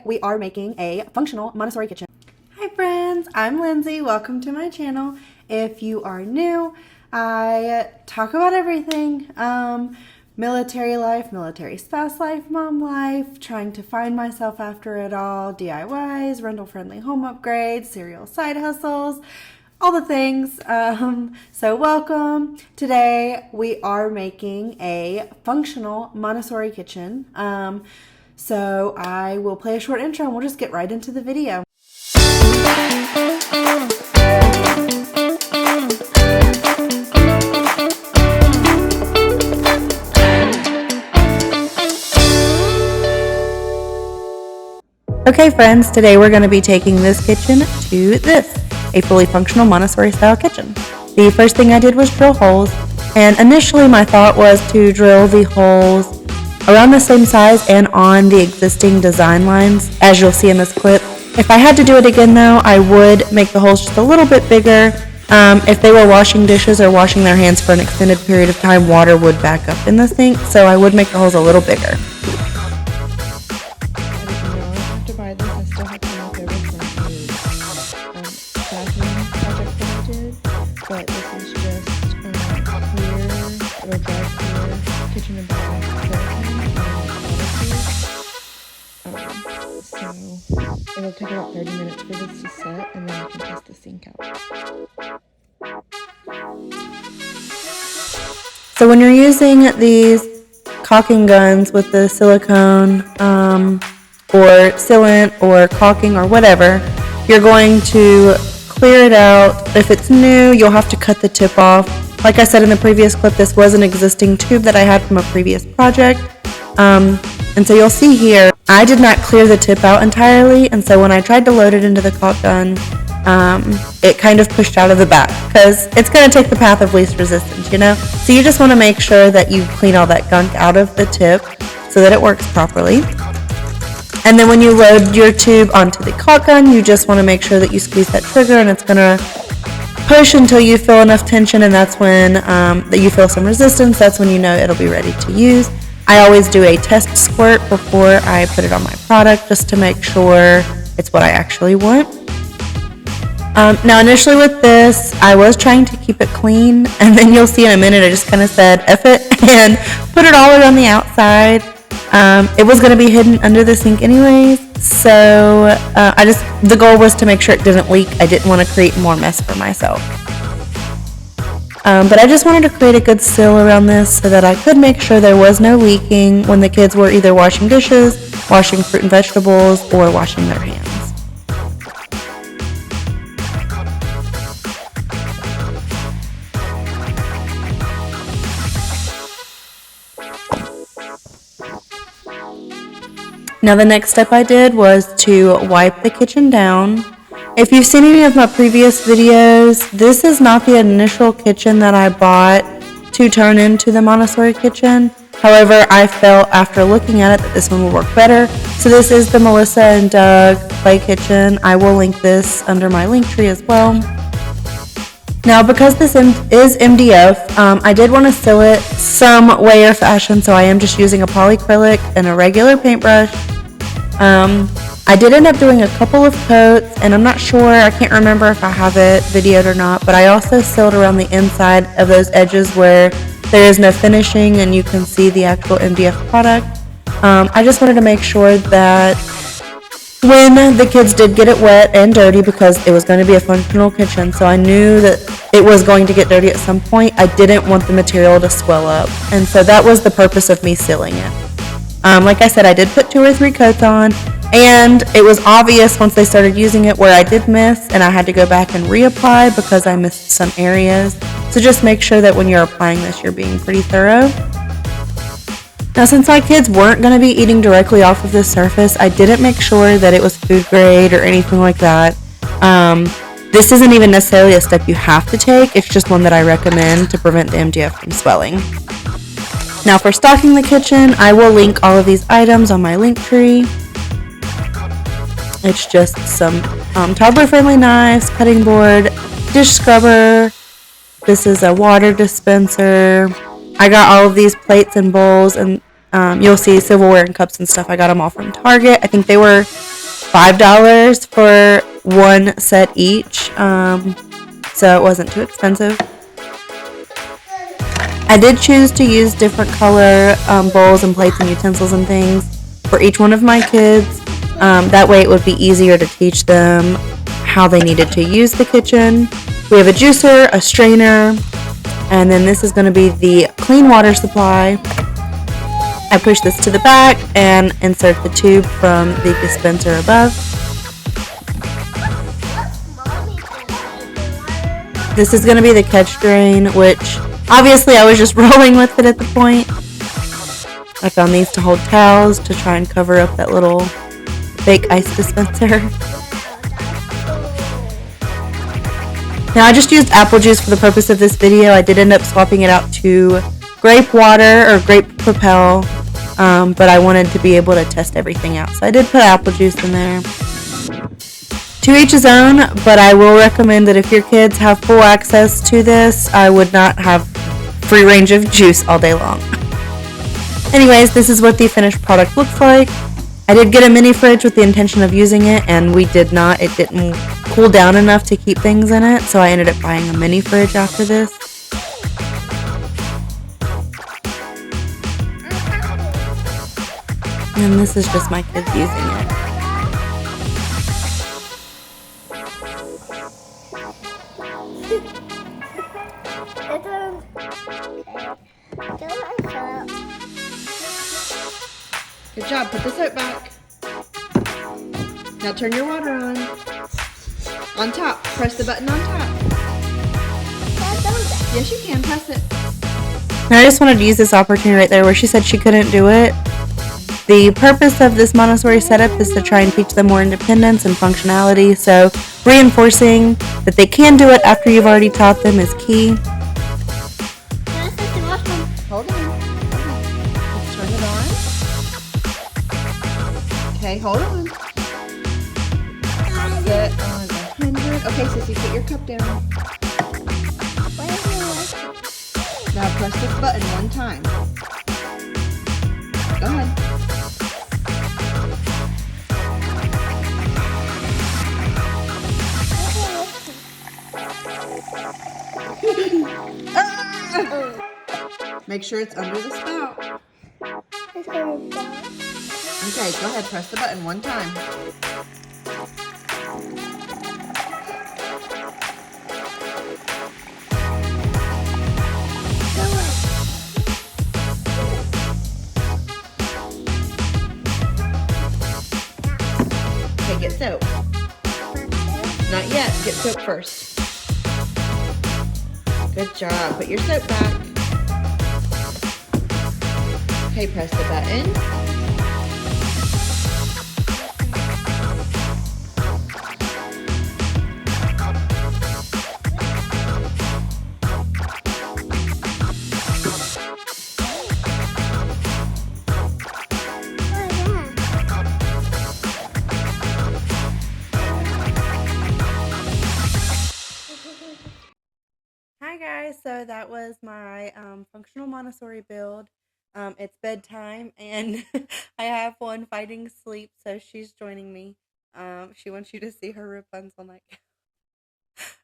We are making a functional Montessori kitchen. Hi friends, I'm Lindsay. Welcome to my channel. If you are new, I talk about everything. Military life, military spouse life, mom life, trying to find myself after it all, DIYs, rental-friendly home upgrades, serial side hustles, all the things. So welcome. Today we are making a functional Montessori kitchen. So I will play a short intro and we'll just get right into the video. Okay friends, today we're going to be taking this kitchen to a fully functional Montessori style kitchen. The first thing I did was drill holes, and initially my thought was to drill the holes around the same size and on the existing design lines, as you'll see in this clip. If I had to do it again though, I would make the holes just a little bit bigger. If they were washing dishes or washing their hands for an extended period of time, water would back up in the sink, so I would make the holes a little bigger. But this is just clear, or dry clear kitchen and bath so it'll take about 30 minutes for this to set, and then you can test the sink out. So when you're using these caulking guns with the silicone or sealant or caulking or whatever, you're going to clear it out. If it's new, you'll have to cut the tip off. Like I said in the previous clip, this was an existing tube that I had from a previous project. And so you'll see here, I did not clear the tip out entirely, and so when I tried to load it into the caulk gun, it kind of pushed out of the back, because it's going to take the path of least resistance, you know? So you just want to make sure that you clean all that gunk out of the tip so that it works properly. And then when you load your tube onto the caulk gun, you just want to make sure that you squeeze that trigger, and it's going to push until you feel enough tension, and that's when that you feel some resistance. That's when you know it'll be ready to use. I always do a test squirt before I put it on my product, just to make sure it's what I actually want. Now initially with this, I was trying to keep it clean, and then you'll see in a minute I just kind of said F it and put it all around the outside. It was going to be hidden under the sink anyways, so the goal was to make sure it didn't leak. I didn't want to create more mess for myself. But I just wanted to create a good seal around this so that I could make sure there was no leaking when the kids were either washing dishes, washing fruit and vegetables, or washing their hands. Now the next step I did was to wipe the kitchen down. If you've seen any of my previous videos, this is not the initial kitchen that I bought to turn into the Montessori kitchen. However, I felt after looking at it that this one will work better. So this is the Melissa and Doug play kitchen. I will link this under my link tree as well. Now because this is MDF, I did want to seal it some way or fashion, so I am just using a polyacrylic and a regular paintbrush. I did end up doing a couple of coats, and I'm not sure, I can't remember if I have it videoed or not, but I also sealed around the inside of those edges where there is no finishing and you can see the actual MDF product. I just wanted to make sure that when the kids did get it wet and dirty, because it was going to be a functional kitchen, so I knew that it was going to get dirty at some point, I didn't want the material to swell up, and so that was the purpose of me sealing it. Like I said, I did put 2 or 3 coats on, and it was obvious once they started using it where I did miss, and I had to go back and reapply because I missed some areas. So just make sure that when you're applying this, you're being pretty thorough. Now since my kids weren't going to be eating directly off of this surface, I didn't make sure that it was food grade or anything like that. This isn't even necessarily a step you have to take, it's just one that I recommend to prevent the MDF from swelling. Now for stocking the kitchen, I will link all of these items on my link tree. It's just some toddler-friendly knives, cutting board, dish scrubber. This is a water dispenser. I got all of these plates and bowls, and You'll see silverware and cups and stuff. I got them all from Target. I think they were $5 for one set each, so it wasn't too expensive. I did choose to use different color bowls and plates and utensils and things for each one of my kids. That way it would be easier to teach them how they needed to use the kitchen. We have a juicer, a strainer, and then this is going to be the clean water supply. I push this to the back and insert the tube from the dispenser above. This is going to be the catch drain, which obviously I was just rolling with it at the point. I found these to hold towels to try and cover up that little fake ice dispenser. Now I just used apple juice for the purpose of this video. I did end up swapping it out to grape water or grape propel, but I wanted to be able to test everything out. So I did put apple juice in there. To each his own, but I will recommend that if your kids have full access to this, I would not have free range of juice all day long. Anyways, this is what the finished product looks like. I did get a mini fridge with the intention of using it, and we did not. It didn't cool down enough to keep things in it, so I ended up buying a mini fridge after this. And this is just my kids using it. Good job. Put the soap back. Now turn your water on. On top. Press the button on top. Yes, you can. Press it. And I just wanted to use this opportunity right there where she said she couldn't do it. The purpose of this Montessori setup is to try and teach them more independence and functionality, so reinforcing that they can do it after you've already taught them is key. Hold on. Let's turn it on. Okay, hold on. Set on 100. Okay, Sissy, put your cup down. Now press this button one time. Go ahead. Make sure it's under the spout. Okay, go ahead, press the button one time. Okay, get soap. Not yet, get soap first. Good job, put your soap back. Okay, press the button. Hi guys, so that was my functional Montessori build. It's bedtime and I have one fighting sleep, so she's joining me. She wants you to see her Rapunzel night.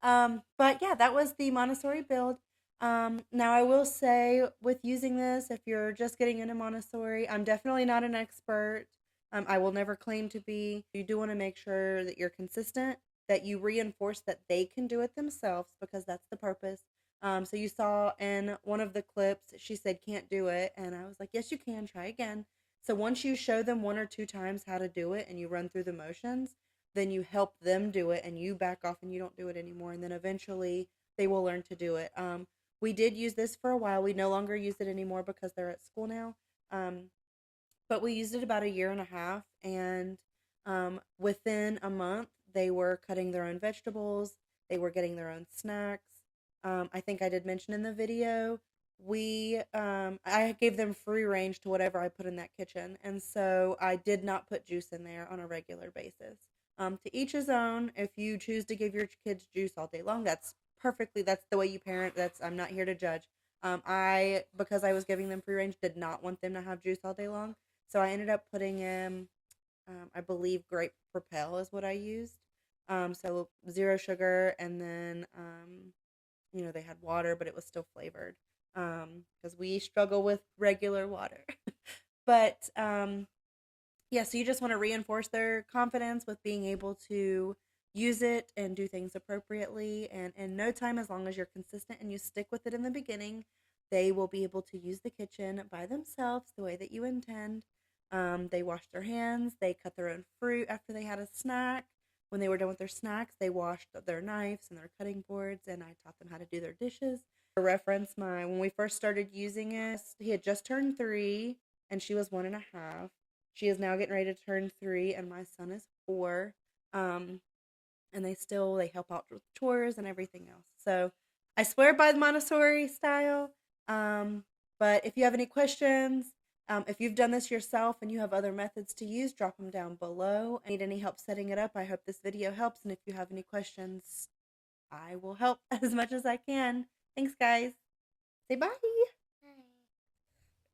But yeah, that was the Montessori build. Now I will say with using this, if you're just getting into Montessori, I'm definitely not an expert. I will never claim to be. You do want to make sure that you're consistent, that you reinforce that they can do it themselves, because that's the purpose. So you saw in one of the clips, she said can't do it, and I was like, yes you can, try again. So once you show them 1 or 2 times how to do it and you run through the motions, then you help them do it and you back off and you don't do it anymore, and then eventually they will learn to do it. We did use this for a while. We no longer use it anymore because they're at school now. But we used it about 1.5 years, and within a month, they were cutting their own vegetables. They were getting their own snacks. I think I did mention in the video, I gave them free range to whatever I put in that kitchen, and so I did not put juice in there on a regular basis. To each his own. If you choose to give your kids juice all day long, that's the way you parent. I'm not here to judge. Because I was giving them free range, did not want them to have juice all day long. So I ended up putting in, I believe grape Propel is what I used. So zero sugar, and then, they had water, but it was still flavored. Because we struggle with regular water. But yeah, so you just want to reinforce their confidence with being able to use it and do things appropriately. And in no time, as long as you're consistent and you stick with it in the beginning, they will be able to use the kitchen by themselves the way that you intend. They washed their hands, they cut their own fruit after they had a snack. When they were done with their snacks, they washed their knives and their cutting boards, and I taught them how to do their dishes. For reference, when we first started using it, he had just turned 3 and she was 1.5. She is now getting ready to turn 3, and my son is 4. And they help out with chores and everything else. So I swear by the Montessori style. But if you have any questions, if you've done this yourself and you have other methods to use, drop them down below. Need any help setting it up? I hope this video helps. And if you have any questions, I will help as much as I can. Thanks, guys. Say bye.